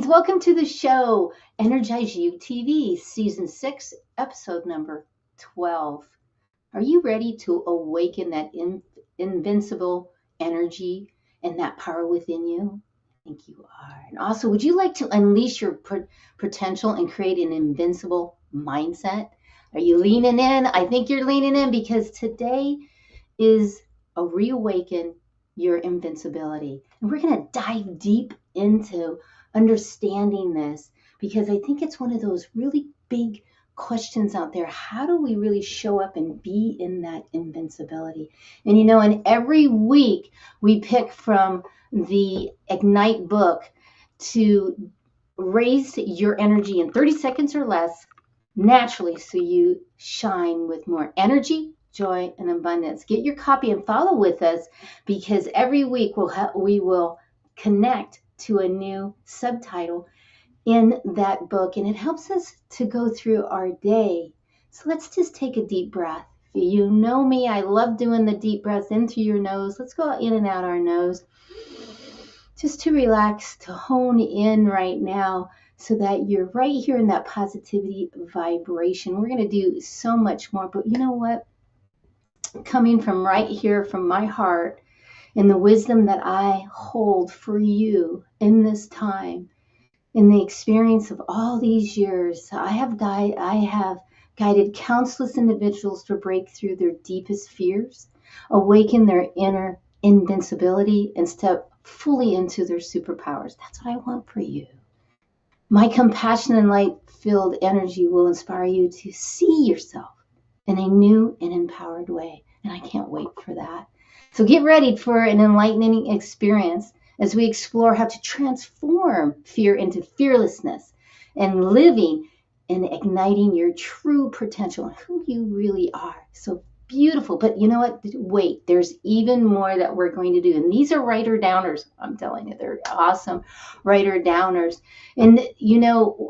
welcome to the show, EnergizeUtv, Season 6, Episode number 12. Are you ready to awaken that invincible energy and that power within you? I think you are. And also, would you like to unleash your potential and create an invincible mindset? Are you leaning in? I think you're leaning in because today is a reawaken your invincibility. And we're going to dive deep into understanding this because I think it's one of those really big questions out there. How do we really show up and be in that invincibility? And and every week we pick from the Ignite book to raise your energy in 30 seconds or less naturally so you shine with more energy, joy, and abundance. Get your copy and follow with us because every week we will connect to a new subtitle in that book, and it helps us to go through our day. So let's just take a deep breath. You know me, I love doing the deep breaths in through your nose. Let's go in and out our nose just to relax, to hone in right now so that you're right here in that positivity vibration. We're going to do so much more, but you know what? Coming from right here, from my heart, and the wisdom that I hold for you in this time, in the experience of all these years, I have guided countless individuals to break through their deepest fears, awaken their inner invincibility, and step fully into their superpowers. That's what I want for you. My compassion and light-filled energy will inspire you to see yourself in a new and empowered way. And I can't wait for that. So get ready for an enlightening experience as we explore how to transform fear into fearlessness and living and igniting your true potential and who you really are. So beautiful. But you know what? Wait, there's even more that we're going to do. And these are writer-downers. I'm telling you, they're awesome writer-downers. And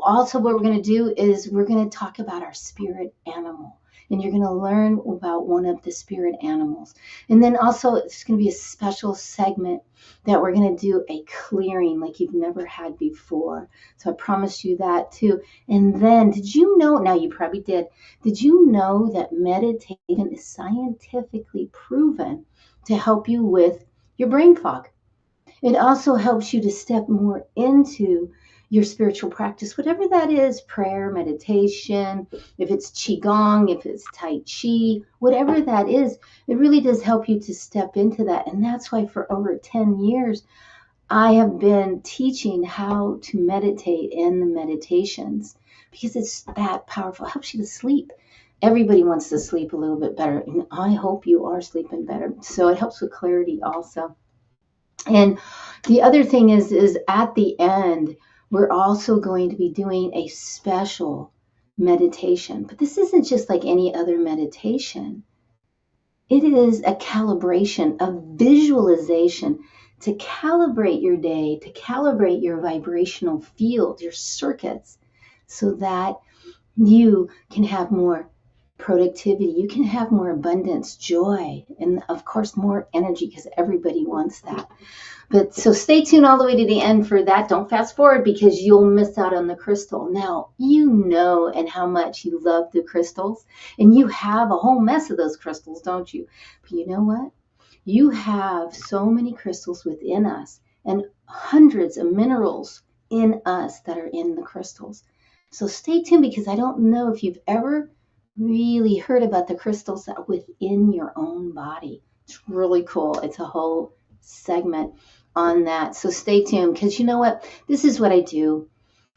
also what we're going to do is we're going to talk about our spirit animal. And you're going to learn about one of the spirit animals. And then also it's going to be a special segment that we're going to do a clearing like you've never had before. So I promise you that too. And then did you know, now you probably did you know that meditation is scientifically proven to help you with your brain fog? It also helps you to step more into your spiritual practice, whatever that is, prayer, meditation, if it's Qigong, if it's Tai Chi, whatever that is, it really does help you to step into that. And that's why for over 10 years, I have been teaching how to meditate in the meditations because it's that powerful. It helps you to sleep. Everybody wants to sleep a little bit better, and I hope you are sleeping better. So it helps with clarity also. And the other thing is at the end, we're also going to be doing a special meditation. But this isn't just like any other meditation. It is a calibration, a visualization to calibrate your day, to calibrate your vibrational field, your circuits, so that you can have more productivity, you can have more abundance, joy, and of course more energy because everybody wants that. But so stay tuned all the way to the end for that. Don't fast forward because you'll miss out on the crystal. Now, you know and how much you love the crystals, and you have a whole mess of those crystals, don't you? But you know what? You have so many crystals within us and hundreds of minerals in us that are in the crystals. So stay tuned because I don't know if you've ever really heard about the crystals that are within your own body. It's really cool. It's a whole segment on that. So stay tuned because you know what? This is what I do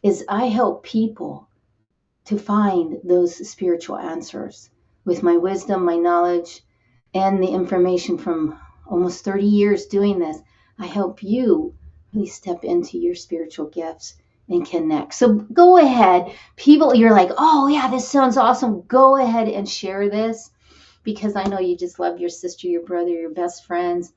is I help people to find those spiritual answers with my wisdom, my knowledge, and the information from almost 30 years doing this. I help you really step into your spiritual gifts and connect. So go ahead. People, you're like, oh yeah, this sounds awesome. Go ahead and share this because I know you just love your sister, your brother, your best friends,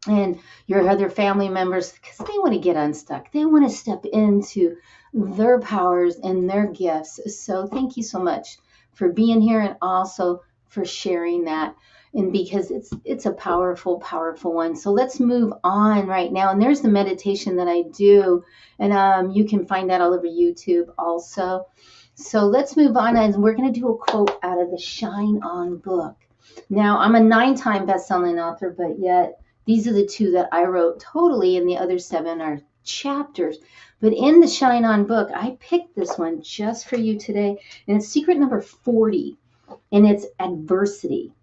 and your other family members because they want to get unstuck. They want to step into their powers and their gifts. So thank you so much for being here and also for sharing that. and because it's a powerful, powerful one. So let's move on right now. And there's the meditation that I do, and you can find that all over YouTube also. So let's move on, and we're going to do a quote out of the Shine On book. Now, I'm a 9-time best-selling author, but yet these are the 2 that I wrote totally, and the other 7 are chapters. But in the Shine On book, I picked this one just for you today, and it's secret number 40, and it's adversity.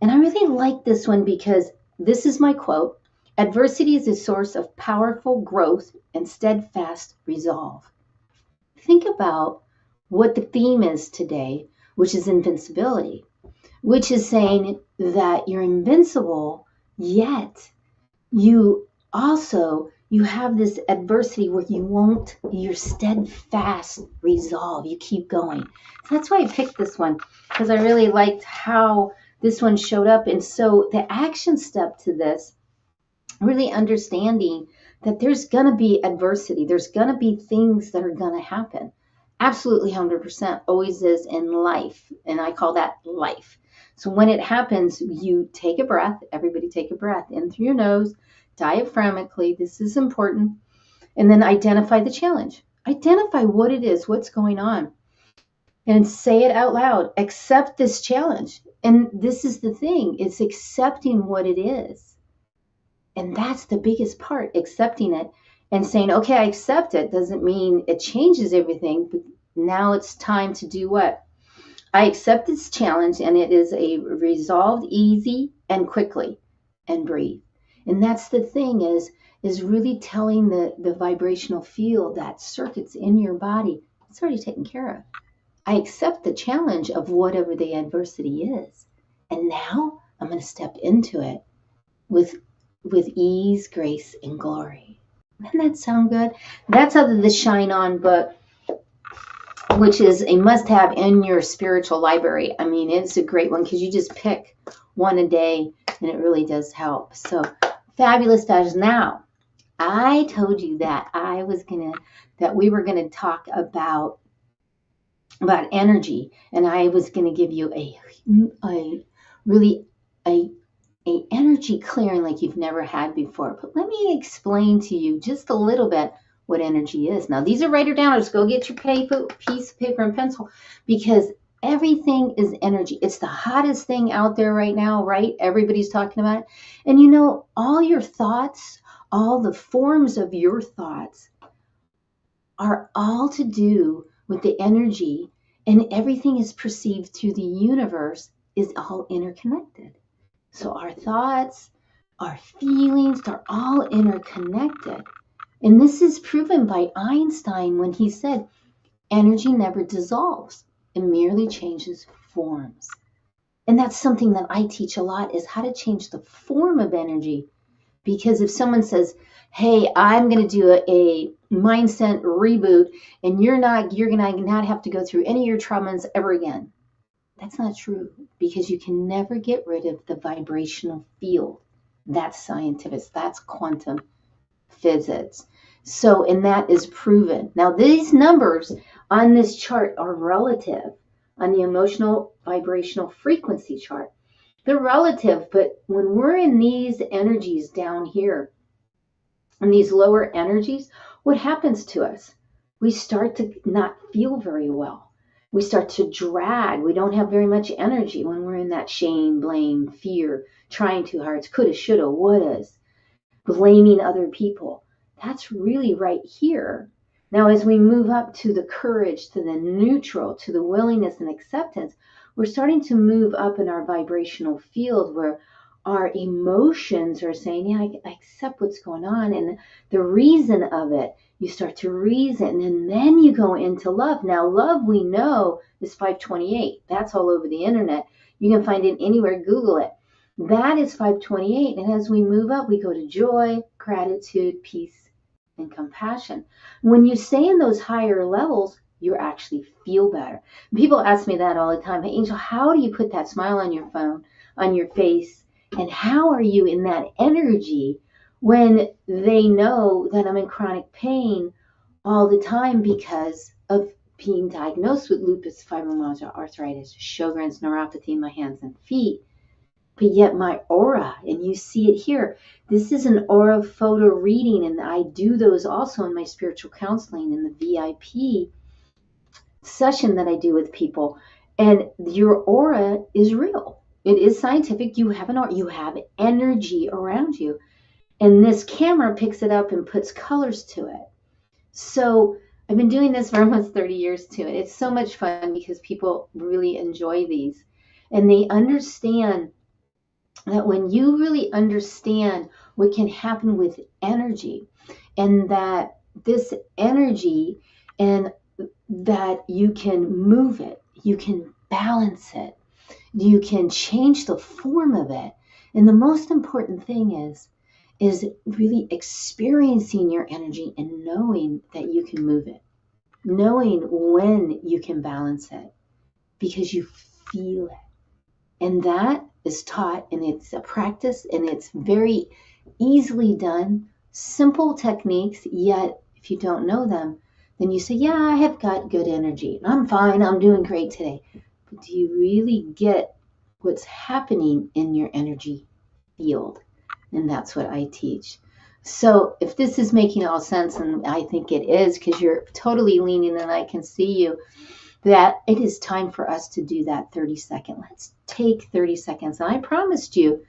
And I really like this one because this is my quote: adversity is a source of powerful growth and steadfast resolve. Think about what the theme is today, which is invincibility, which is saying that you're invincible, yet you have this adversity where you're steadfast resolve. You keep going. So that's why I picked this one, because I really liked how this one showed up. And so the action step to this, really understanding that there's going to be adversity. There's going to be things that are going to happen. Absolutely 100% always is in life. And I call that life. So when it happens, you take a breath. Everybody take a breath in through your nose, diaphragmatically. This is important. And then identify the challenge. Identify what it is, what's going on. And say it out loud. Accept this challenge. And this is the thing. It's accepting what it is. And that's the biggest part, accepting it and saying, okay, I accept it. Doesn't mean it changes everything. But now it's time to do what? I accept this challenge, and it is a resolved easy and quickly, and breathe. And that's the thing is really telling the vibrational field, that circuits in your body, it's already taken care of. I accept the challenge of whatever the adversity is. And now I'm going to step into it with ease, grace, and glory. Doesn't that sound good? That's out of the Shine On book, which is a must-have in your spiritual library. I mean, it's a great one because you just pick one a day, and it really does help. So, fabulous, fabulous. Now, I told you that we were gonna talk about energy, and I was gonna give you a energy clearing like you've never had before. But let me explain to you just a little bit what energy is. Now, these are writer downers. Go get your piece of paper and pencil, because everything is energy. It's the hottest thing out there right now, right? Everybody's talking about it. And you know, all your thoughts, all the forms of your thoughts are all to do with the energy, and everything is perceived through the universe is all interconnected. So our thoughts, our feelings, they're all interconnected. And this is proven by Einstein when he said, energy never dissolves. It merely changes forms. And that's something that I teach a lot, is how to change the form of energy. Because if someone says, hey, I'm going to do a mindset reboot, and you're going to not have to go through any of your traumas ever again. That's not true, because you can never get rid of the vibrational field. That's scientific. That's quantum physics. So, and that is proven. Now, these numbers on this chart are relative on the emotional vibrational frequency chart. They're relative, but when we're in these energies down here, in these lower energies, what happens to us? We start to not feel very well. We start to drag. We don't have very much energy when we're in that shame, blame, fear, trying too hard, coulda, shoulda, wouldas, blaming other people. That's really right here. Now, as we move up to the courage, to the neutral, to the willingness and acceptance, we're starting to move up in our vibrational field where our emotions are saying, yeah, I accept what's going on. And the reason of it, you start to reason, and then you go into love. Now, love, we know, is 528. That's all over the internet. You can find it anywhere. Google it. That is 528. And as we move up, we go to joy, gratitude, peace, and compassion. When you stay in those higher levels, you actually feel better. People ask me that all the time. Hey, Angel, how do you put that smile on your phone, on your face? And how are you in that energy when they know that I'm in chronic pain all the time because of being diagnosed with lupus, fibromyalgia, arthritis, Sjogren's neuropathy in my hands and feet? but yet my aura, and you see it here, this is an aura photo reading, and I do those also in my spiritual counseling in the VIP session that I do with people. And your aura is real. It is scientific. You have an aura, you have energy around you. And this camera picks it up and puts colors to it. So I've been doing this for almost 30 years too. And it's so much fun because people really enjoy these. And they understand that when you really understand what can happen with energy, and that this energy, and that you can move it, you can balance it, you can change the form of it. And the most important thing is really experiencing your energy and knowing that you can move it, knowing when you can balance it, because you feel it. And that is taught, and it's a practice, and it's very easily done. Simple techniques, yet if you don't know them, then you say, yeah, I have got good energy. I'm fine. I'm doing great today. But do you really get what's happening in your energy field? And that's what I teach. So if this is making all sense, and I think it is, because you're totally leaning and I can see you, that it is time for us to do that 30-second. Let's take 30 seconds. And I promised you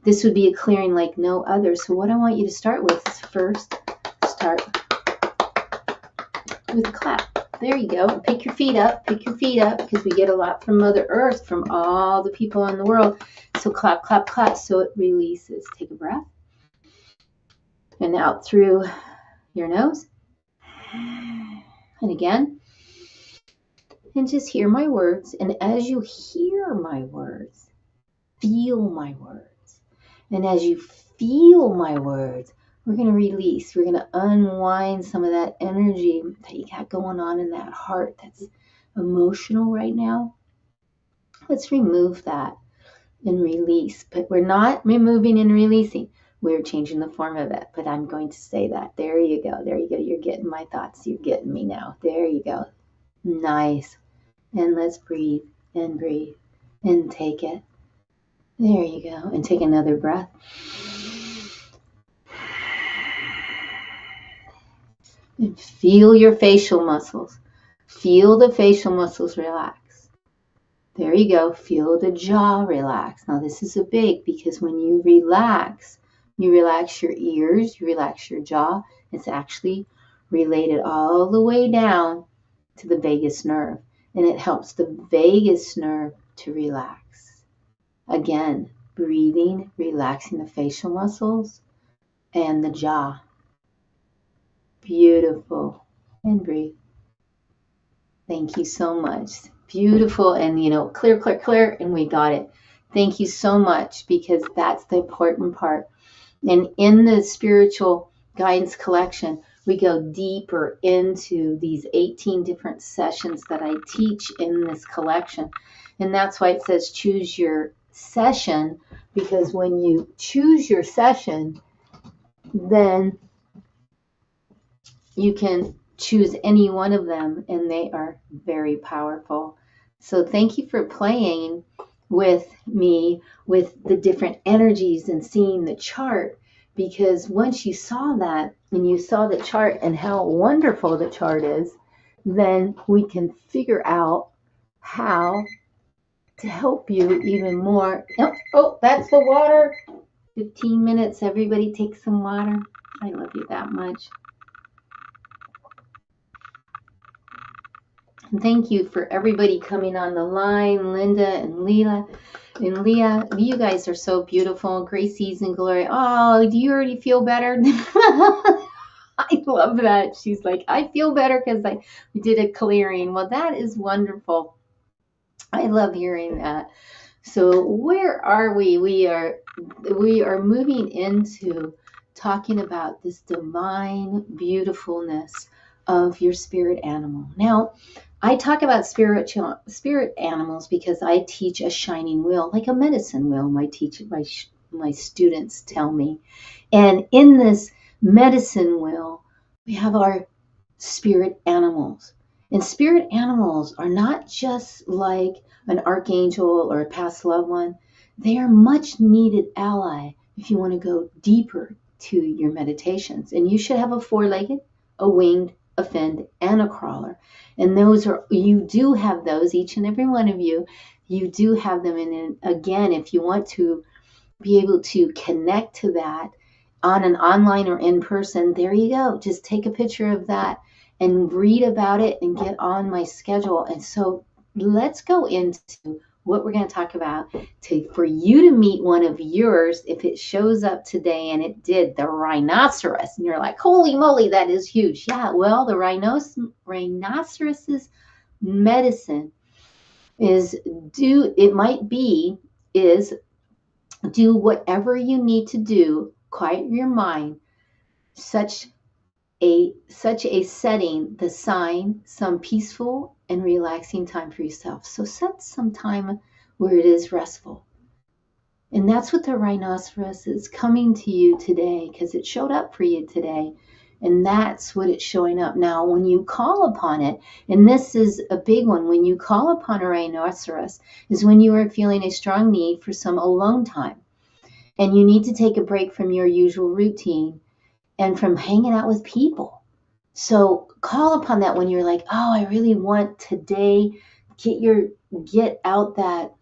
this would be a clearing like no other. So what I want you to start with is first start with a clap. There you go. Pick your feet up, because we get a lot from Mother Earth, from all the people in the world. So clap, clap, clap, so it releases. Take a breath. And out through your nose. And again. And just hear my words. And as you hear my words, feel my words. And as you feel my words, we're going to release. We're going to unwind some of that energy that you got going on in that heart that's emotional right now. Let's remove that and release. But we're not removing and releasing. We're changing the form of it. But I'm going to say that. There you go. There you go. You're getting my thoughts. You're getting me now. There you go. Nice. And let's breathe and take it. There you go. And take another breath. And feel your facial muscles. Feel the facial muscles relax. There you go. Feel the jaw relax. Now this is a big, because when you relax your ears, you relax your jaw. It's actually related all the way down to the vagus nerve. And it helps the vagus nerve to relax. Again, breathing, relaxing the facial muscles and the jaw. Beautiful. And breathe. Thank you so much. Beautiful. And, clear, clear, clear. And we got it. Thank you so much, because that's the important part. And in the spiritual guidance collection, we go deeper into these 18 different sessions that I teach in this collection. And that's why it says choose your session, because when you choose your session, then you can choose any one of them, and they are very powerful. So thank you for playing with me with the different energies and seeing the chart, because once you saw that and you saw the chart and how wonderful the chart is, then we can figure out how to help you even more. Oh, that's the water. 15 minutes. Everybody take some water. I love you that much. And thank you for everybody coming on the line. Linda and Leah. And Leah, you guys are so beautiful. Gracie's and Gloria. Oh, do you already feel better? I love that. She's like, I feel better because we did a clearing. Well, that is wonderful. I love hearing that. So where are we? We are moving into talking about this divine beautifulness of your spirit animal. Now, I talk about spirit animals because I teach a shining wheel, like a medicine wheel. My students tell me. And in this medicine wheel, we have our spirit animals. And spirit animals are not just like an archangel or a past loved one. They are much needed ally if you want to go deeper to your meditations. And you should have a four-legged, a winged, a finned, and a crawler. And those are, you do have those, each and every one of you. You do have them. And again, if you want to be able to connect to that on an online or in person, there you go. Just take a picture of that and read about it and get on my schedule. And so let's go into what we're going to talk about for you to meet one of yours. If it shows up today, and it did, the rhinoceros, and you're like, holy moly, that is huge. Yeah, well, the rhinoceros's medicine is do whatever you need to do, quiet your mind, such a setting, the sign, some peaceful and relaxing time for yourself. So set some time where it is restful. And that's what the rhinoceros is coming to you today, because it showed up for you today. And that's what it's showing up. Now, when you call upon it, and this is a big one, when you call upon a rhinoceros, is when you are feeling a strong need for some alone time. And you need to take a break from your usual routine and from hanging out with people. So call upon that when you're like, oh, I really want today, get out that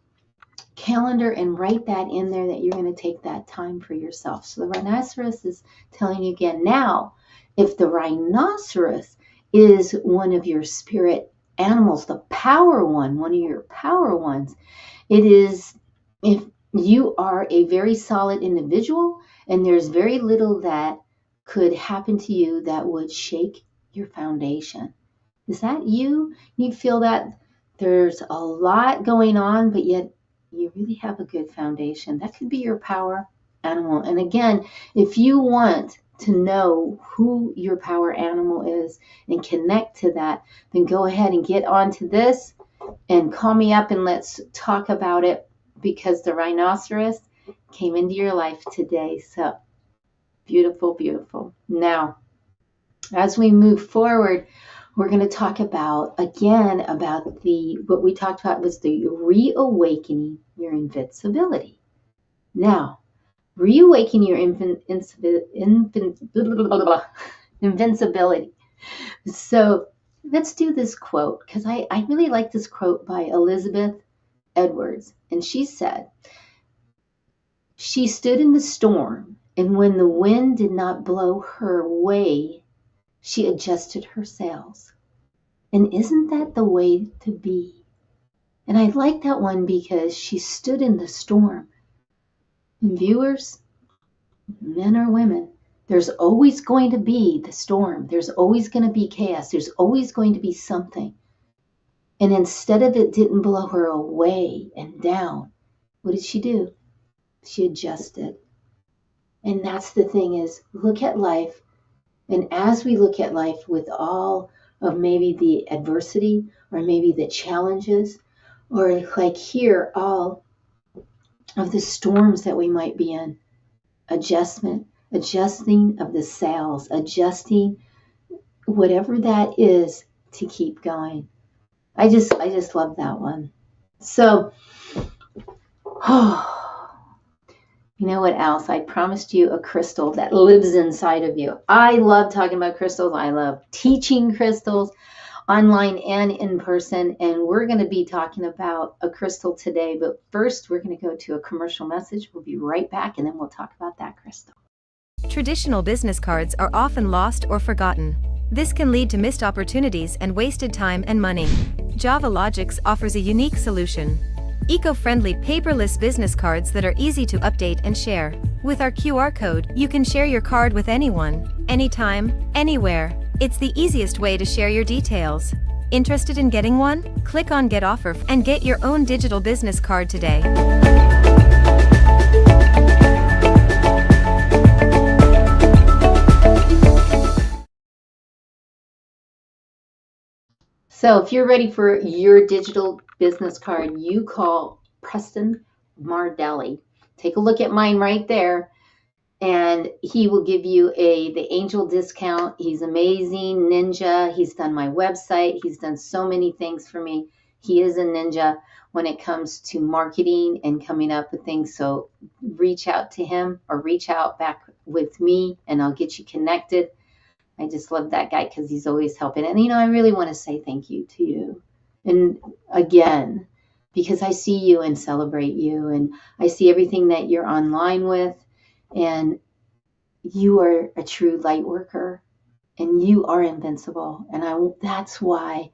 calendar and write that in there that you're going to take that time for yourself. So the rhinoceros is telling you again. Now, if the rhinoceros is one of your spirit animals, the power one of your power ones, it is, if you are a very solid individual and there's very little that could happen to you that would shake your foundation. Is that you? You feel that there's a lot going on, but yet you really have a good foundation. That could be your power animal. And again, if you want to know who your power animal is and connect to that, then go ahead and get onto this and call me up and let's talk about it, because the rhinoceros came into your life today. So beautiful, beautiful. Now, as we move forward, we're going to talk about, again, about what we talked about was the reawakening your invincibility. Now, reawaken your invincibility. So let's do this quote, because I really like this quote by Elizabeth Edwards. And she said, she stood in the storm, and when the wind did not blow her way, she adjusted her sails. And isn't that the way to be? And I like that one because she stood in the storm. And viewers, men or women, there's always going to be the storm. There's always going to be chaos. There's always going to be something. And instead of it didn't blow her away and down, what did she do? She adjusted. And that's the thing, is look at life. And as we look at life with all of maybe the adversity or maybe the challenges, or like here, all of the storms that we might be in, adjusting of the sails, adjusting whatever that is to keep going. I just love that one. So, you know what else? I promised you a crystal that lives inside of you. I love talking about crystals. I love teaching crystals online and in person. And we're going to be talking about a crystal today. But first, we're going to go to a commercial message. We'll be right back, and then we'll talk about that crystal. Traditional business cards are often lost or forgotten. This can lead to missed opportunities and wasted time and money. 𝗧𝗶𝘁𝗶𝘀𝗃 offers a unique solution. Eco-friendly paperless business cards that are easy to update and share. With our QR code, you can share your card with anyone, anytime, anywhere. It's the easiest way to share your details. Interested in getting one? Click on Get Offer and get your own digital business card today. So if you're ready for your digital business card, you call Preston Mardelli. Take a look at mine right there, and he will give you the angel discount. He's amazing, ninja. He's done my website. He's done so many things for me. He is a ninja when it comes to marketing and coming up with things. So reach out to him or reach out back with me and I'll get you connected. I just love that guy because he's always helping. And, I really want to say thank you to you. And again, because I see you and celebrate you and I see everything that you're online with, and you are a true light worker and you are invincible. And that's why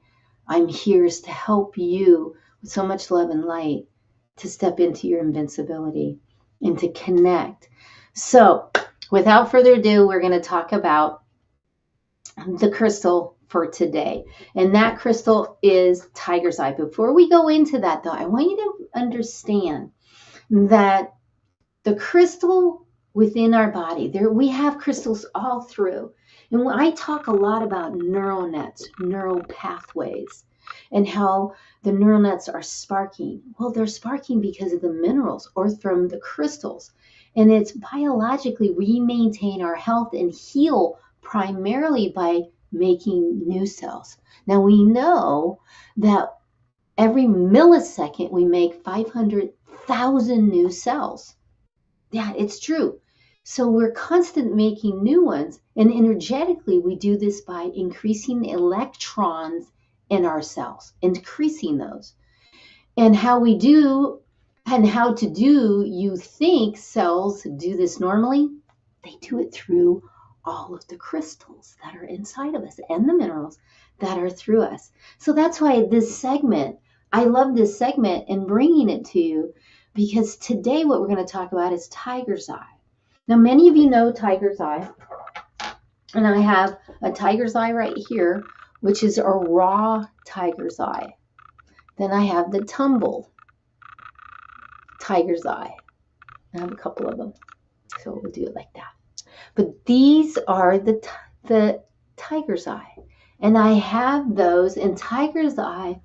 I'm here, is to help you with so much love and light to step into your invincibility and to connect. So without further ado, we're going to talk about the crystal for today. And that crystal is tiger's eye. Before we go into that though, I want you to understand that the crystal within our body, we have crystals all through. And when I talk a lot about neural nets, neural pathways, and how the neural nets are sparking. Well, they're sparking because of the minerals or from the crystals. And it's biologically, we maintain our health and heal primarily by making new cells. Now we know that every millisecond we make 500,000 new cells. Yeah, it's true. So we're constantly making new ones, and energetically we do this by increasing the electrons in our cells, increasing those. And how we do, and how to do, you think cells do this normally? They do it through all of the crystals that are inside of us and the minerals that are through us. So that's why this segment, I love this segment and bringing it to you, because today what we're going to talk about is tiger's eye. Now, many of you know tiger's eye, and I have a tiger's eye right here, which is a raw tiger's eye. Then I have the tumbled tiger's eye. I have a couple of them, so we'll do it like that. But these are the tiger's eye, and I have those, and tiger's eye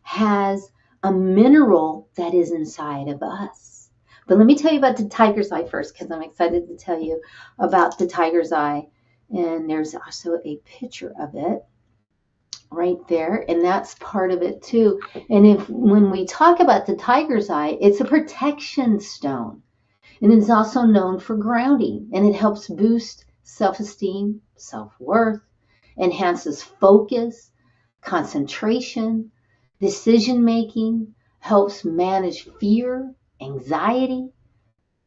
has a mineral that is inside of us. But let me tell you about the tiger's eye first, because I'm excited to tell you about the tiger's eye. And there's also a picture of it right there, and that's part of it too. And when we talk about the tiger's eye, it's a protection stone, and it's also known for grounding, and it helps boost self-esteem, self-worth, enhances focus, concentration, decision-making, helps manage fear, anxiety,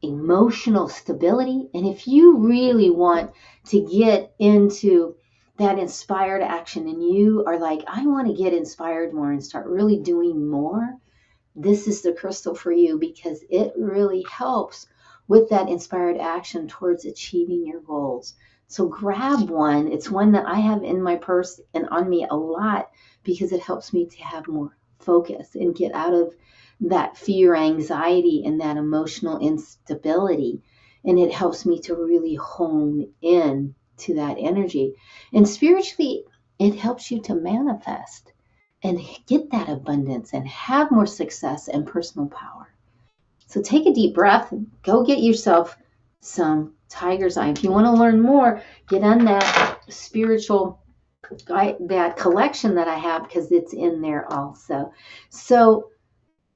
emotional stability. And if you really want to get into that inspired action, and you are like, I want to get inspired more and start really doing more, this is the crystal for you, because it really helps with that inspired action towards achieving your goals. So grab one. It's one that I have in my purse and on me a lot, because it helps me to have more focus and get out of that fear, anxiety, and that emotional instability. And it helps me to really hone in to that energy. And spiritually, it helps you to manifest and get that abundance and have more success and personal power. So take a deep breath, go get yourself some tiger's eye. If you want to learn more, get on that spiritual that collection that I have, because it's in there also. So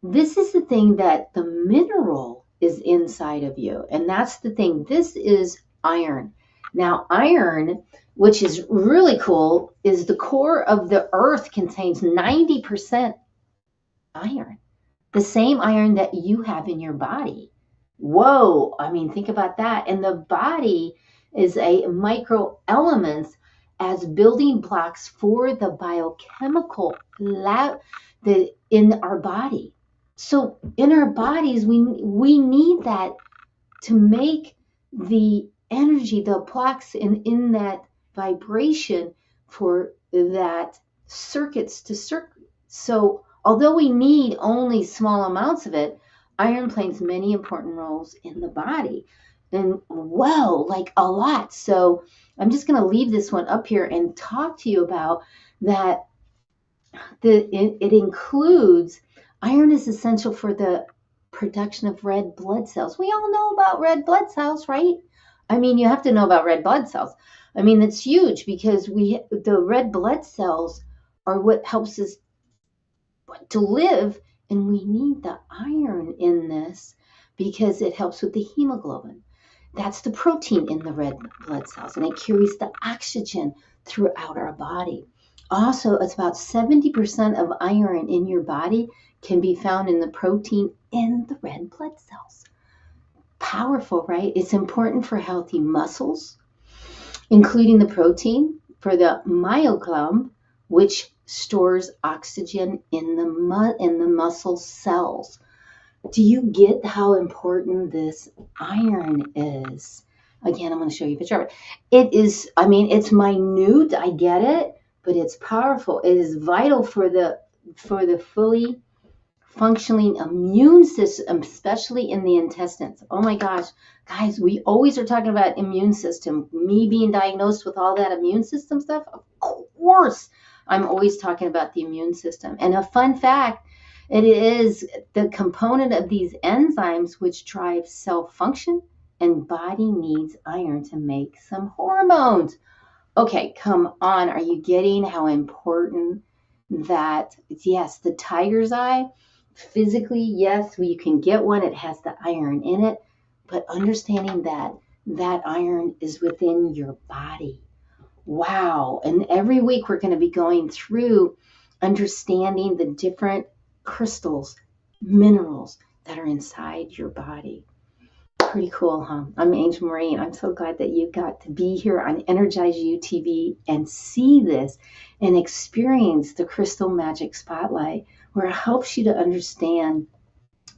this is the thing, that the mineral is inside of you, and that's the thing. This is iron. Now, iron, which is really cool, is the core of the earth, contains 90% iron, the same iron that you have in your body. Whoa, I mean, think about that. And the body is a micro elements as building blocks for the biochemical lab in our body. So in our bodies, we need that to make the energy, the blocks in that vibration for that circuits to circuit. So although we need only small amounts of it, iron plays many important roles in the body. And wow, like a lot. So I'm just going to leave this one up here and talk to you about that. It includes, iron is essential for the production of red blood cells. We all know about red blood cells, right? I mean, you have to know about red blood cells. I mean, it's huge, because the red blood cells are what helps us to live. And we need the iron in this because it helps with the hemoglobin. That's the protein in the red blood cells, and it carries the oxygen throughout our body. Also, it's about 70% of iron in your body can be found in the protein in the red blood cells. Powerful, right? It's important for healthy muscles, including the protein for the myoclone, which stores oxygen in the muscle cells. Do you get how important this iron is? Again, I'm going to show you a picture of it. It is, I mean, it's minute, I get it, but it's powerful. It is vital for the fully functioning immune system, especially in the intestines. Oh my gosh, guys, we always are talking about immune system. Me being diagnosed with all that immune system stuff, of course, I'm always talking about the immune system. And a fun fact, it is the component of these enzymes which drive cell function, and body needs iron to make some hormones. Okay, come on. Are you getting how important that? Yes, the tiger's eye, physically, yes, you can get one. It has the iron in it, but understanding that that iron is within your body. Wow. And every week we're going to be going through understanding the different crystals, minerals that are inside your body. Pretty cool, huh? I'm Angel Maureen. I'm so glad that you got to be here on EnergizeUtv and see this and experience the Crystal Magic Spotlight, where it helps you to understand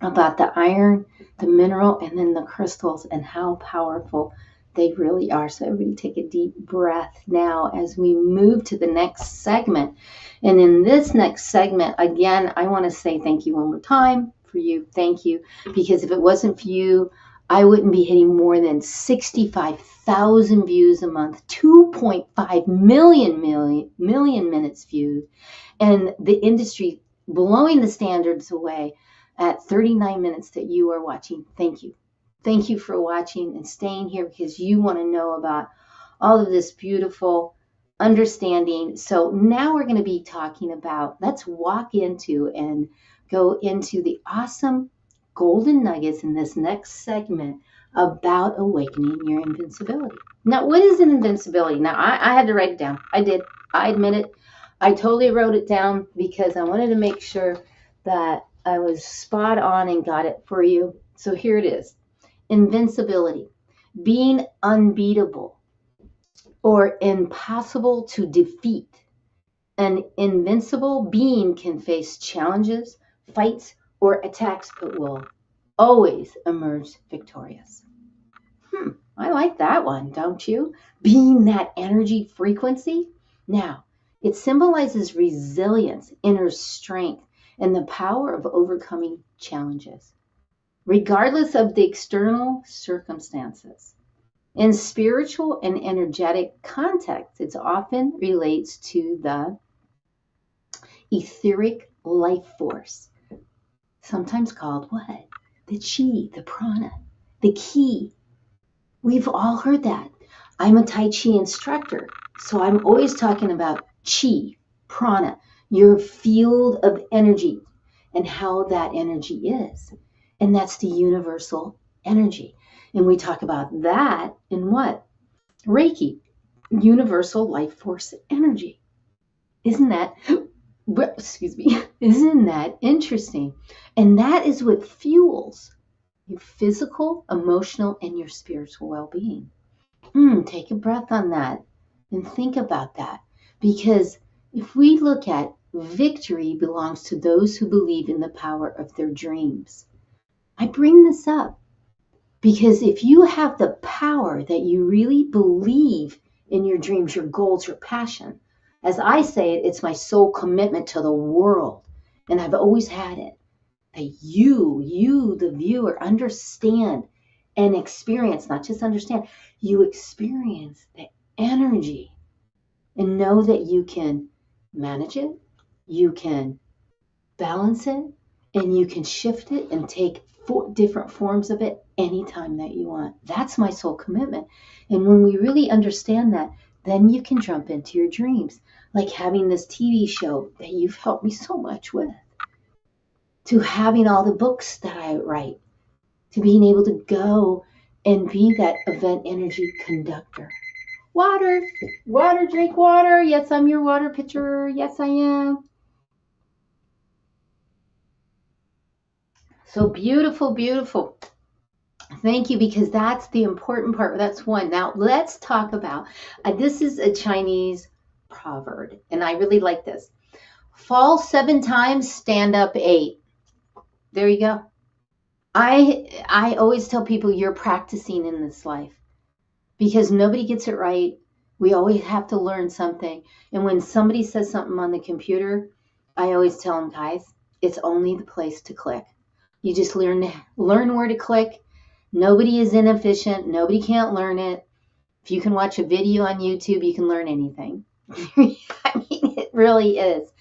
about the iron, the mineral, and then the crystals and how powerful they really are. So everybody take a deep breath now as we move to the next segment. And in this next segment, again, I want to say thank you one more time for you. Thank you. Because if it wasn't for you, I wouldn't be hitting more than 65,000 views a month, 2.5 million minutes viewed, and the industry blowing the standards away at 39 minutes that you are watching. Thank you. Thank you for watching and staying here because you want to know about all of this beautiful understanding. So now we're going to be talking about, let's walk into and go into the awesome golden nuggets in this next segment about awakening your invincibility. Now, what is an invincibility? Now, I had to write it down. I did. I admit it. I totally wrote it down because I wanted to make sure that I was spot on and got it for you. So here it is. Invincibility, being unbeatable or impossible to defeat. An invincible being can face challenges, fights, or attacks, but will always emerge victorious. I like that one, don't you? Being that energy frequency. Now, it symbolizes resilience, inner strength, and the power of overcoming challenges, regardless of the external circumstances. In spiritual and energetic context, it often relates to the etheric life force, sometimes called what? The chi, the prana, the ki. We've all heard that. I'm a Tai Chi instructor, so I'm always talking about chi, prana, your field of energy and how that energy is. And that's the universal energy. And we talk about that in what? Reiki, universal life force energy. Isn't that, isn't that interesting? And that is what fuels your physical, emotional, and your spiritual well-being. Take a breath on that and think about that. Because if we look at victory belongs to those who believe in the power of their dreams. I bring this up because if you have the power that you really believe in your dreams, your goals, your passion, as I say it, it's my soul commitment to the world. And I've always had it. That you, the viewer, understand and experience, not just understand, you experience the energy and know that you can manage it, you can balance it, and you can shift it and take different forms of it anytime that you want. That's my soul commitment. And when we really understand that, then you can jump into your dreams, like having this TV show that you've helped me so much with. to having all the books that I write, to being able to go and be that event energy conductor. Water, water, drink water. Yes, I'm your water pitcher. Yes, I am. So beautiful, beautiful. Thank you, because that's the important part. That's one. Now let's talk about, this is a Chinese proverb, and I really like this. Fall 7 times, stand up 8. There you go. I always tell people you're practicing in this life, because nobody gets it right. We always have to learn something. And when somebody says something on the computer, I always tell them, guys, it's only the place to click. You just learn where to click. Nobody is inefficient. Nobody can't learn it. If you can watch a video on YouTube, you can learn anything. I mean, it really is.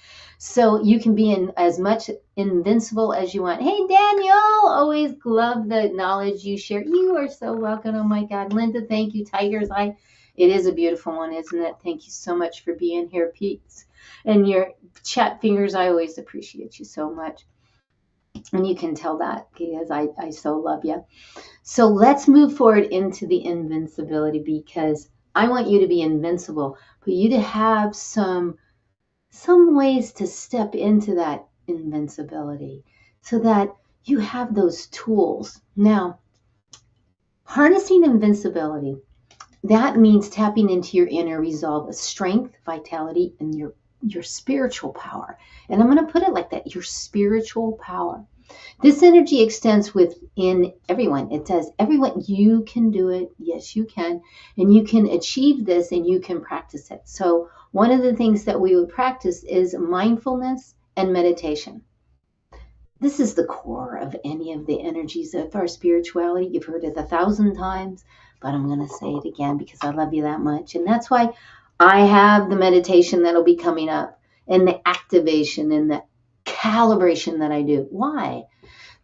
So you can be in as much invincible as you want. Hey, Daniel, always love the knowledge you share. You are so welcome. Oh, my God. Linda, thank you. Tiger's Eye. It is a beautiful one, isn't it? Thank you so much for being here, Pete. And your chat fingers, I always appreciate you so much. And you can tell that because I so love you. So let's move forward into the invincibility, because I want you to be invincible, but you to have some ways to step into that invincibility so that you have those tools. Now, harnessing invincibility, that means tapping into your inner resolve of strength, vitality, and your spiritual power. And I'm going to put it like that, your spiritual power. This energy extends within everyone. It says, everyone, you can do it. Yes, you can. And you can achieve this, and you can practice it. So one of the things that we would practice is mindfulness and meditation. This is the core of any of the energies of our spirituality. You've heard it 1,000 times, but I'm going to say it again because I love you that much. And that's why I have the meditation that'll be coming up, and the activation and the calibration that I do. Why?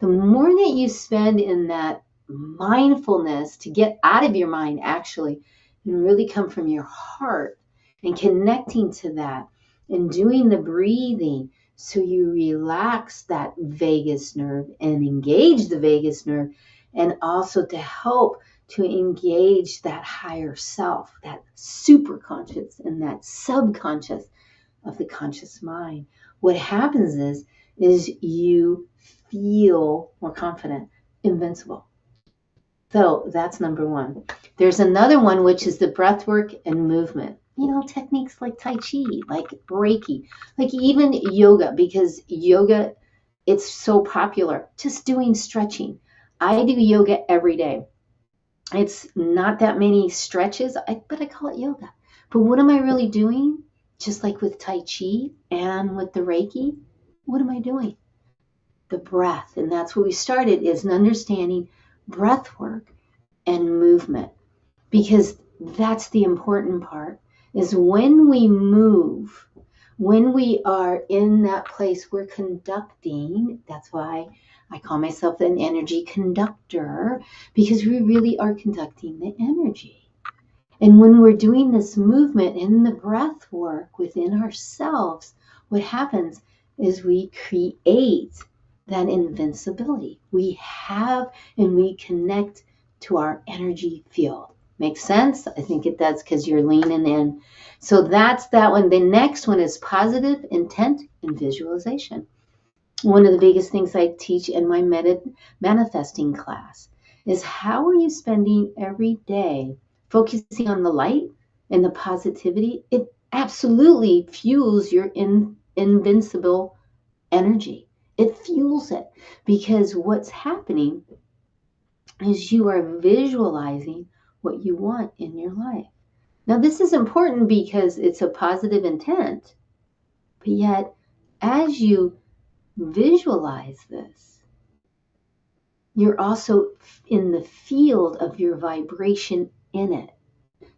The more that you spend in that mindfulness to get out of your mind, actually, and really come from your heart and connecting to that and doing the breathing, so you relax that vagus nerve and engage the vagus nerve, and also to help to engage that higher self, that super conscious and that subconscious of the conscious mind. What happens is you feel more confident, invincible. So that's number one. There's another one, which is the breath work and movement. You know, techniques like Tai Chi, like Reiki, like even yoga, because yoga, it's so popular. Just doing stretching. I do yoga every day. It's not that many stretches, but I call it yoga. But what am I really doing? Just like with Tai Chi and with the Reiki, what am I doing? The breath. And that's what we started, is an understanding breath work and movement. Because that's the important part, is when we move, when we are in that place, we're conducting. That's why I call myself an energy conductor, because we really are conducting the energy. And when we're doing this movement and the breath work within ourselves, what happens is we create that invincibility. We have, and we connect to our energy field. Makes sense? I think it does, because you're leaning in. So that's that one. The next one is positive intent and visualization. One of the biggest things I teach in my manifesting class is, how are you spending every day focusing on the light and the positivity? It absolutely fuels your invincible energy. It fuels it, because what's happening is you are visualizing what you want in your life. Now, this is important because it's a positive intent, but yet as you visualize this, you're also in the field of your vibration in it.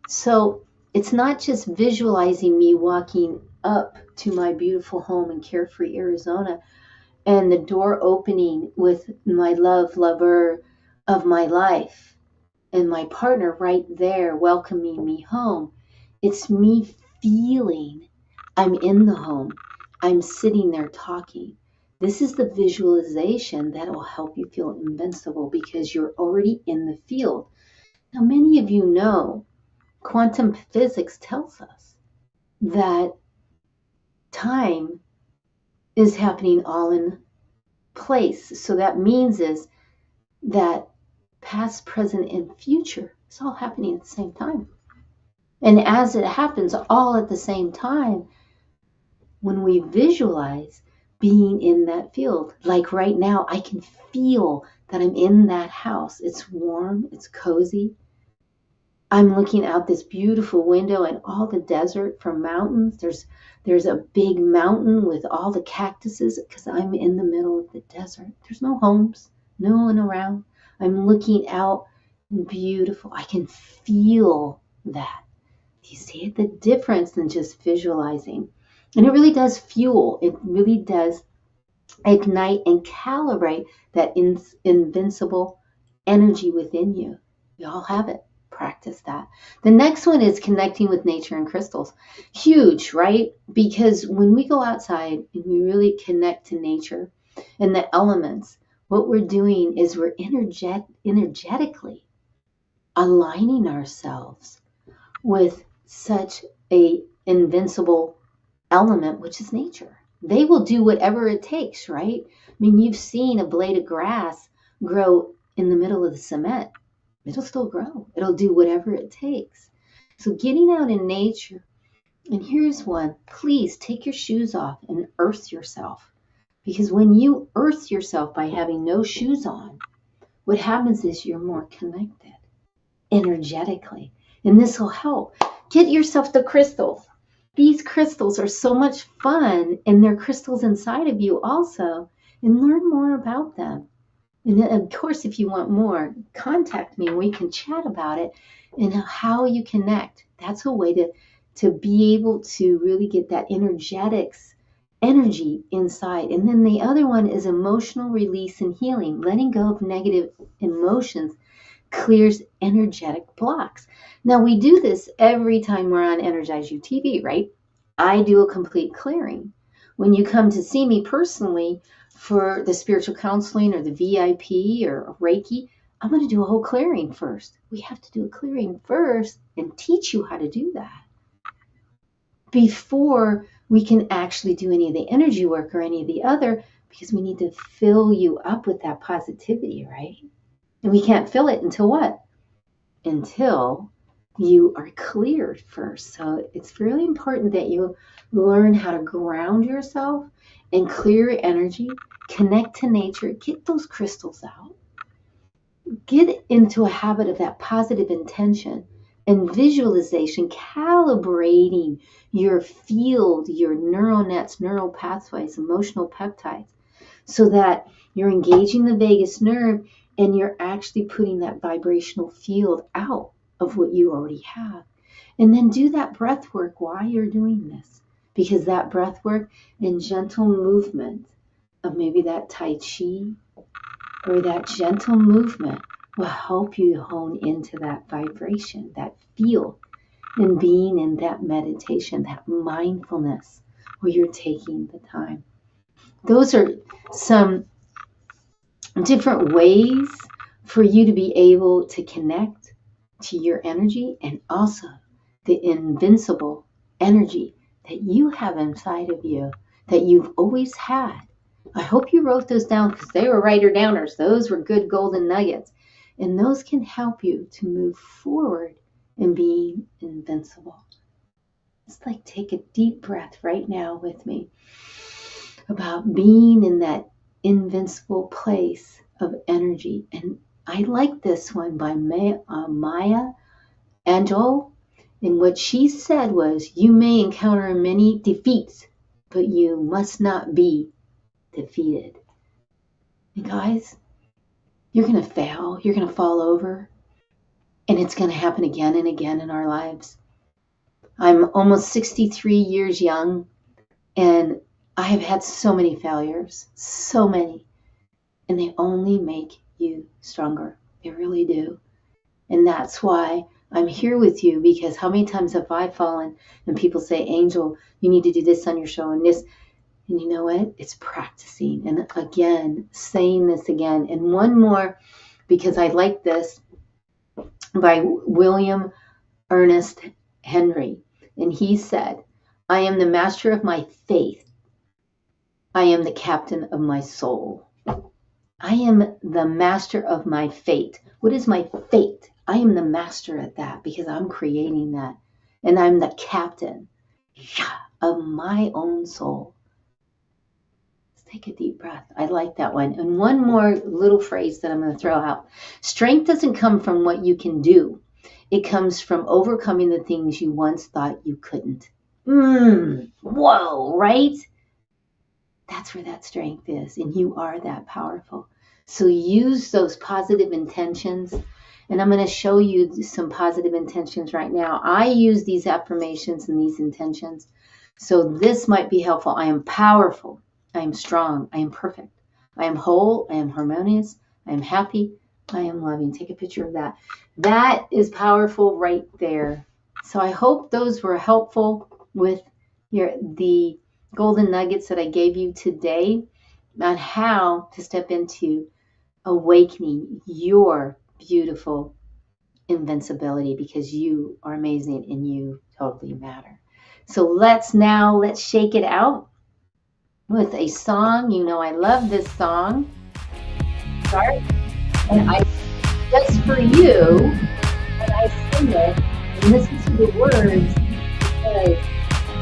So it's not just visualizing me walking up to my beautiful home in Carefree, Arizona, and the door opening with my lover of my life and my partner right there welcoming me home. It's me feeling I'm in the home. I'm sitting there talking. This is the visualization that will help you feel invincible because you're already in the field. Now, many of you know quantum physics tells us that time is happening all in place. So that means is that past, present, and future is all happening at the same time. And as it happens all at the same time, when we visualize being in that field, like right now, I can feel that I'm in that house. It's warm, it's cozy. I'm looking out this beautiful window and all the desert from mountains. There's a big mountain with all the cactuses because I'm in the middle of the desert. There's no homes, no one around. I'm looking out and beautiful. I can feel that. Do you see the difference than just visualizing? And it really does fuel. It really does ignite and calibrate that invincible energy within you. We all have it. Practice that. The next one is connecting with nature and crystals. Huge, right? Because when we go outside and we really connect to nature and the elements, what we're doing is we're energetically aligning ourselves with such a invincible element, which is nature. They will do whatever it takes, right? I mean, you've seen a blade of grass grow in the middle of the cement. It'll still grow. It'll do whatever it takes. So getting out in nature, and here's one, please take your shoes off and earth yourself. Because when you earth yourself by having no shoes on, what happens is you're more connected energetically. And this will help. Get yourself the crystals. These crystals are so much fun, and they're crystals inside of you also, and learn more about them. And then, of course, if you want more, contact me and we can chat about it and how you connect. That's a way to be able to really get that energy inside. And then the other one is emotional release and healing. Letting go of negative emotions clears energetic blocks. Now, we do this every time we're on EnergizeUtv, right? I do a complete clearing. When you come to see me personally for the spiritual counseling or the VIP or Reiki, I'm going to do a whole clearing first. We have to do a clearing first and teach you how to do that before we can actually do any of the energy work or any of the other, because we need to fill you up with that positivity, right? And we can't fill it until what? Until you are cleared first. So it's really important that you learn how to ground yourself and clear your energy, connect to nature, get those crystals out, get into a habit of that positive intention and visualization, calibrating your field, your neural nets, neural pathways, emotional peptides, so that you're engaging the vagus nerve and you're actually putting that vibrational field out of what you already have. And then do that breath work while you're doing this, because that breath work and gentle movement of maybe that Tai Chi or that gentle movement will help you hone into that vibration, that field, and being in that meditation, that mindfulness where you're taking the time. Those are some different ways for you to be able to connect to your energy and also the invincible energy that you have inside of you that you've always had. I hope you wrote those down because they were writer-downers. Those were good golden nuggets. And those can help you to move forward and being invincible. It's like take a deep breath right now with me about being in that invincible place of energy. And I like this one by Maya Angelou. And what she said was, you may encounter many defeats, but you must not be defeated. And guys, you're going to fail. You're going to fall over. And it's going to happen again and again in our lives. I'm almost 63 years young, and I have had so many failures, so many. And they only make you stronger. They really do. And that's why I'm here with you, because how many times have I fallen and people say, Angel, you need to do this on your show and this. And you know what? It's practicing. And again, saying this again. And one more, because I like this, by William Ernest Henry. And he said, I am the master of my faith. I am the captain of my soul. I am the master of my fate. What is my fate? I am the master at that because I'm creating that. And I'm the captain of my own soul. Let's take a deep breath. I like that one. And one more little phrase that I'm going to throw out. Strength doesn't come from what you can do. It comes from overcoming the things you once thought you couldn't. Whoa, right? That's where that strength is, and you are that powerful. So use those positive intentions, and I'm going to show you some positive intentions right now. I use these affirmations and these intentions, so this might be helpful. I am powerful. I am strong. I am perfect. I am whole. I am harmonious. I am happy. I am loving. Take a picture of that. That is powerful right there. So I hope those were helpful with the golden nuggets that I gave you today on how to step into awakening your beautiful invincibility, because you are amazing and you totally matter. So let's shake it out with a song. You know I love this song. Start. And I just for you, and I sing it and listen to the words because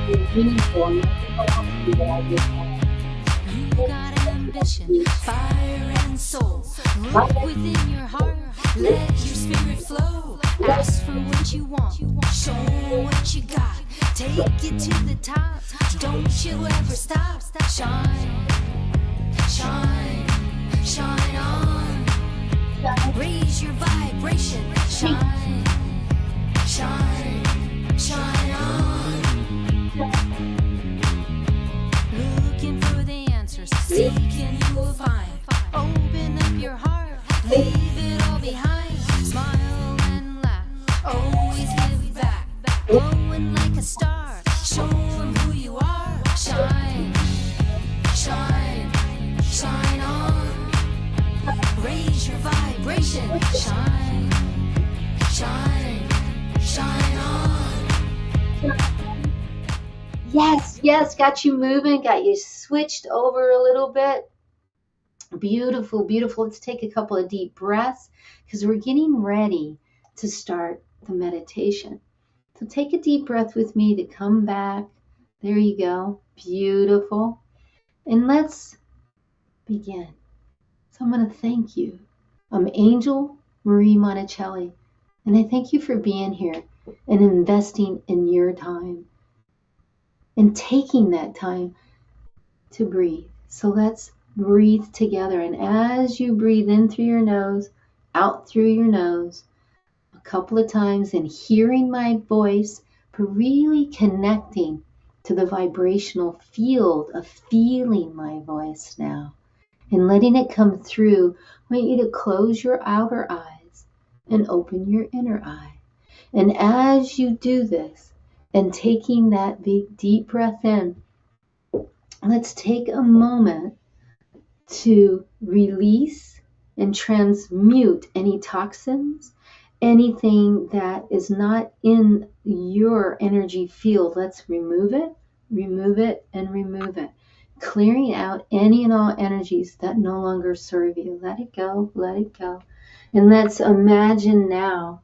it's meaningful and it's that I just have. You got ambition, fire and soul. Look within your heart, let your spirit flow. Ask for what you want, show what you got. Take it to the top, don't you ever stop. Shine, shine, shine on. Raise your vibration, shine, shine, shine on. Looking for the answers, seeking you will find. Open up your heart, leave it all behind. Smile and laugh, always give back. Glowing like a star, show them who you are. Shine, shine, shine on. Raise your vibration, shine, shine, shine on. Yes, got you moving, got you switched over a little bit. Beautiful, beautiful. Let's take a couple of deep breaths because we're getting ready to start the meditation. So take a deep breath with me to come back. There you go. Beautiful. And let's begin. So I'm going to thank you. I'm Angel Marie Monticelli, and I thank you for being here and investing in your time and taking that time to breathe. So let's breathe together. And as you breathe in through your nose, out through your nose, a couple of times, and hearing my voice, but really connecting to the vibrational field of feeling my voice now and letting it come through, I want you to close your outer eyes and open your inner eye. And as you do this and taking that big deep breath in, let's take a moment to release and transmute any toxins, anything that is not in your energy field. Let's remove it, and remove it. Clearing out any and all energies that no longer serve you. Let it go, let it go. And let's imagine now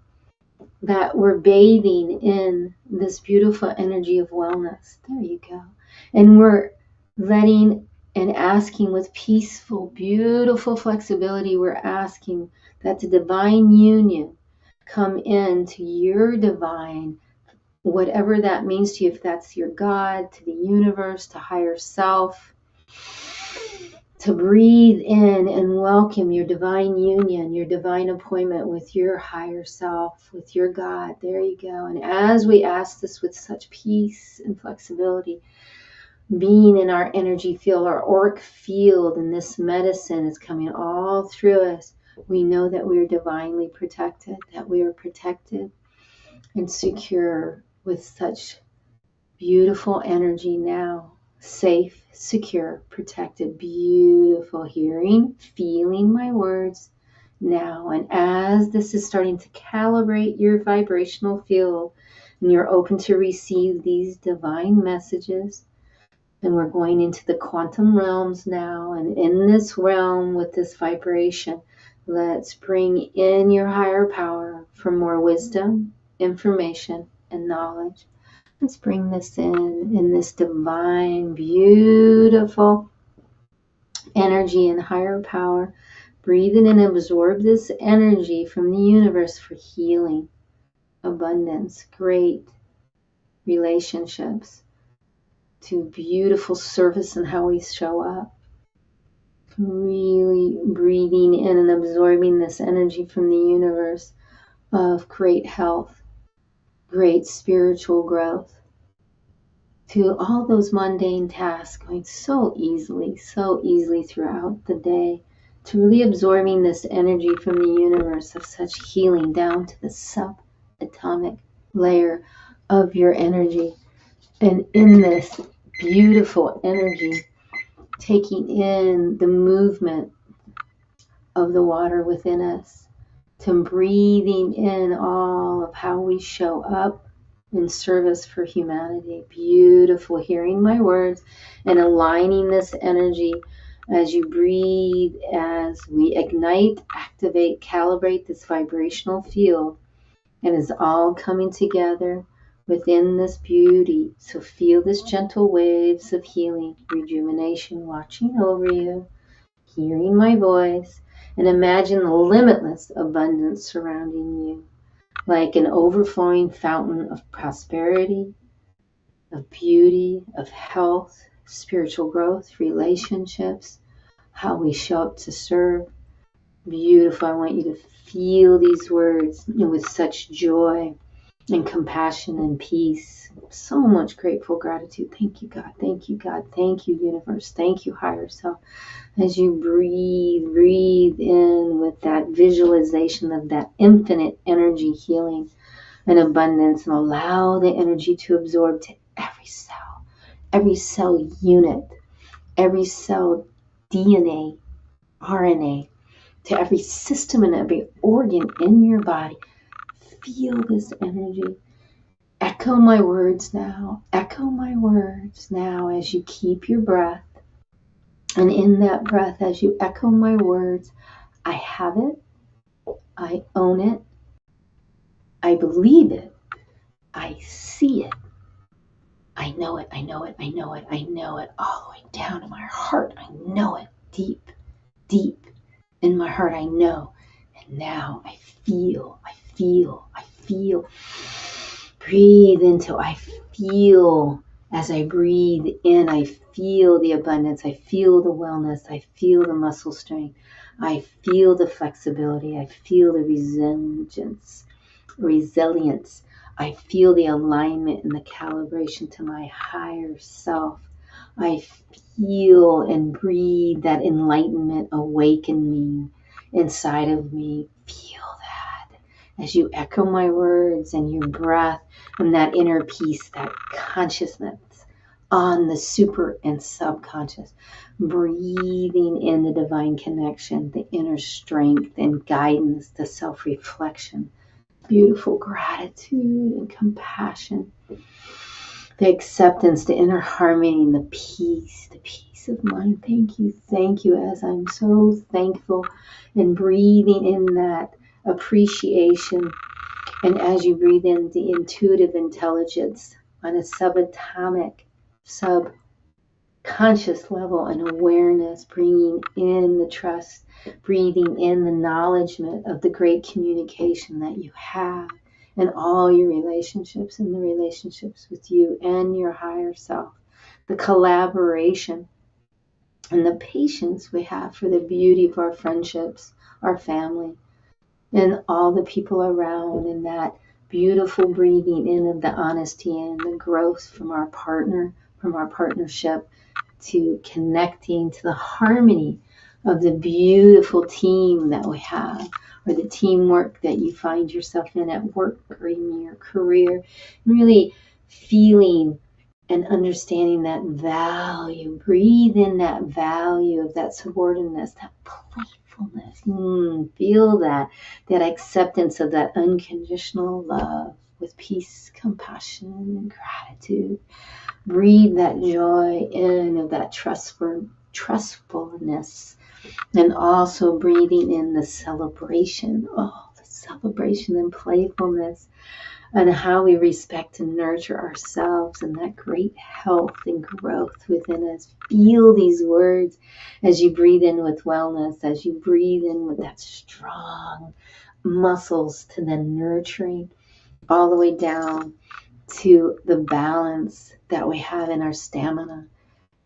that we're bathing in this beautiful energy of wellness. There you go. And we're letting and asking with peaceful, beautiful flexibility, we're asking that the divine union come into your divine, whatever that means to you, if that's your God, to the universe, to higher self, to breathe in and welcome your divine union, your divine appointment with your higher self, with your God. There you go. And as we ask this with such peace and flexibility, being in our energy field, our auric field, and this medicine is coming all through us, we know that we are divinely protected, that we are protected and secure with such beautiful energy now. safe, secure, protected, beautiful, hearing, feeling my words now. And as this is starting to calibrate your vibrational field and you're open to receive these divine messages, and we're going into the quantum realms now. And in this realm with this vibration, let's bring in your higher power for more wisdom, information, and knowledge. Let's bring this in this divine, beautiful energy and higher power. Breathe in and absorb this energy from the universe for healing, abundance, great relationships, to beautiful service and how we show up. Really breathing in and absorbing this energy from the universe of great health, great spiritual growth, to all those mundane tasks going so easily throughout the day, to really absorbing this energy from the universe of such healing down to the subatomic layer of your energy. And in this beautiful energy, taking in the movement of the water within us, to breathing in all of how we show up in service for humanity. Beautiful, hearing my words and aligning this energy as you breathe, as we ignite, activate, calibrate this vibrational field, and it's all coming together within this beauty. So feel this gentle waves of healing, rejuvenation watching over you, hearing my voice, and imagine the limitless abundance surrounding you, like an overflowing fountain of prosperity, of beauty, of health, spiritual growth, relationships, how we show up to serve. Beautiful. I want you to feel these words with such joy and compassion and peace. So much grateful gratitude. Thank you, God. Thank you, God. Thank you, universe. Thank you, higher self. As you breathe in with that visualization of that infinite energy healing and abundance, and allow the energy to absorb to every cell unit, every cell DNA, RNA, to every system and every organ in your body. Feel this energy. Echo my words now. Echo my words now as you keep your breath. And in that breath, as you echo my words, I have it. I own it. I believe it. I see it. I know it. I know it. I know it. I know it all the way down to my heart. I know it deep, deep in my heart. I know. And now I feel. Breathe into I feel. As I breathe in, I feel the abundance. I feel the wellness. I feel the muscle strength. I feel the flexibility. I feel the resilience. I feel the alignment and the calibration to my higher self. I feel and breathe that enlightenment awakening inside of me. Feel that as you echo my words and your breath and that inner peace, that consciousness on the super and subconscious, breathing in the divine connection, the inner strength and guidance, the self-reflection, beautiful gratitude and compassion, the acceptance, the inner harmony, and the peace of mind. Thank you, as I'm so thankful, and breathing in that appreciation. And as you breathe in the intuitive intelligence on a subatomic, subconscious level and awareness, bringing in the trust, breathing in the acknowledgement of the great communication that you have in all your relationships and the relationships with you and your higher self, the collaboration and the patience we have for the beauty of our friendships, our family, and all the people around, and that beautiful breathing in of the honesty and the growth from our partner, from our partnership, to connecting to the harmony of the beautiful team that we have, or the teamwork that you find yourself in at work or in your career. Really feeling and understanding that value. Breathe in that value of that subordinateness, that playfulness. Feel that acceptance of that unconditional love with peace, compassion, and gratitude. Breathe that joy in of that trustfulness, and also breathing in the celebration. Oh, the celebration and playfulness, and how we respect and nurture ourselves and that great health and growth within us. Feel these words as you breathe in with wellness, as you breathe in with that strong muscles to the nurturing, all the way down to the balance that we have in our stamina,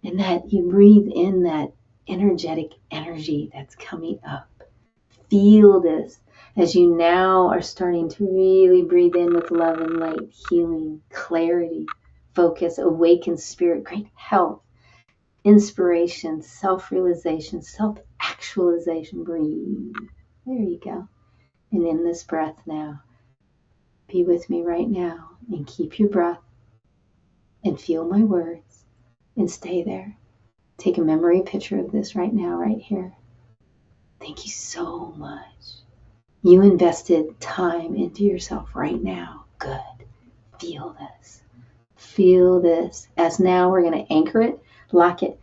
and that you breathe in that energetic energy that's coming up. Feel this as you now are starting to really breathe in with love and light, healing, clarity, focus, awakened spirit, great health, inspiration, self-realization, self-actualization. Breathe. There you go. And in this breath now, be with me right now and keep your breath and feel my words and stay there. Take a memory picture of this right now, right here. Thank you so much. You invested time into yourself right now. Good. Feel this. Feel this. As now we're going to anchor it, lock it,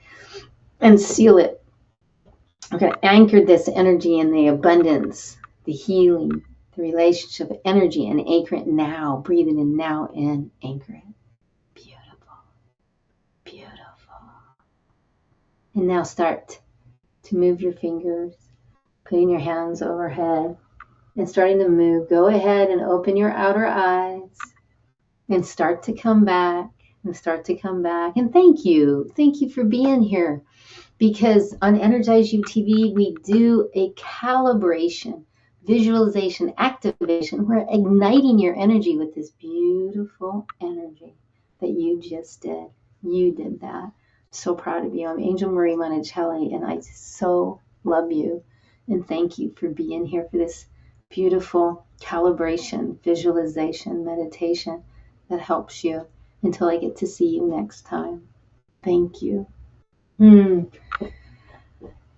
and seal it. We're going to anchor this energy in the abundance, the healing, the relationship of energy, and anchor it now. Breathe it in now and anchor it. Beautiful. Beautiful. And now start to move your fingers, putting your hands overhead and starting to move. Go ahead and open your outer eyes and start to come back and start to come back. And thank you. Thank you for being here, because on EnergizeUtv, we do a calibration, visualization, activation. We're igniting your energy with this beautiful energy that you just did. You did that. So proud of you. I'm Angel Marie Monticelli, and I so love you. And thank you for being here for this beautiful calibration, visualization, meditation that helps you until I get to see you next time. Thank you.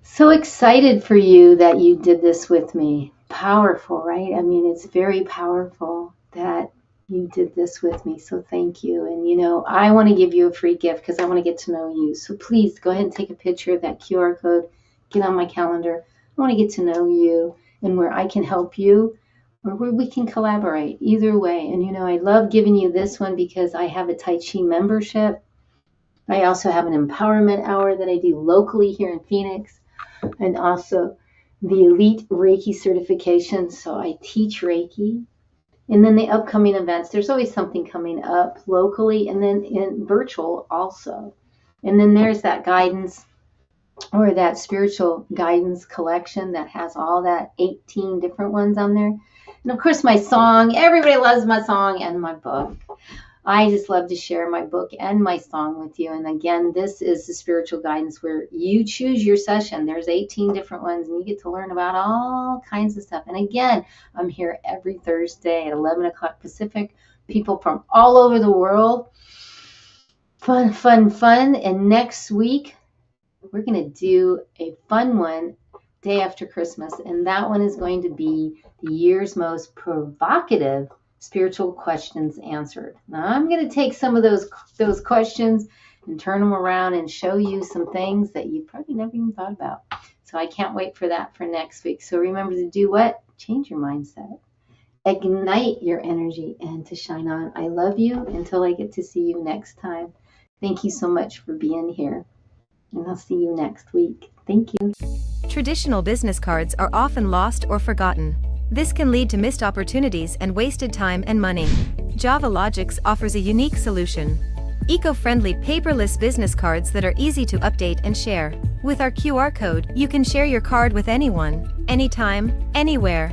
So excited for you that you did this with me. Powerful, right? I mean, it's very powerful that you did this with me. So thank you. And I want to give you a free gift because I want to get to know you. So please go ahead and take a picture of that QR code. Get on my calendar. I want to get to know you and where I can help you or where we can collaborate. Either way. And I love giving you this one because I have a Tai Chi membership. I also have an empowerment hour that I do locally here in Phoenix, and also the Elite Reiki certification. So I teach Reiki. And then the upcoming events, there's always something coming up locally and then in virtual also. And then there's that guidance, or that spiritual guidance collection that has all that 18 different ones on there. And of course, my song. Everybody loves my song and my book. I just love to share my book and my song with you. And again, this is the spiritual guidance where you choose your session. There's 18 different ones, and you get to learn about all kinds of stuff. And again, I'm here every Thursday at 11 o'clock Pacific. People from all over the world. Fun, fun, fun. And next week, we're going to do a fun one day after Christmas. And that one is going to be the year's most provocative spiritual questions answered. Now, I'm going to take some of those questions and turn them around and show you some things that you probably never even thought about. So I can't wait for that for next week. So remember to do what? Change your mindset. Ignite your energy and to shine on. I love you until I get to see you next time. Thank you so much for being here. And I'll see you next week. Thank you. Traditional business cards are often lost or forgotten. This can lead to missed opportunities and wasted time and money. 𝗘𝗶𝘀𝗶𝘁 offers a unique solution. Eco-friendly paperless business cards that are easy to update and share. With our QR code, you can share your card with anyone, anytime, anywhere.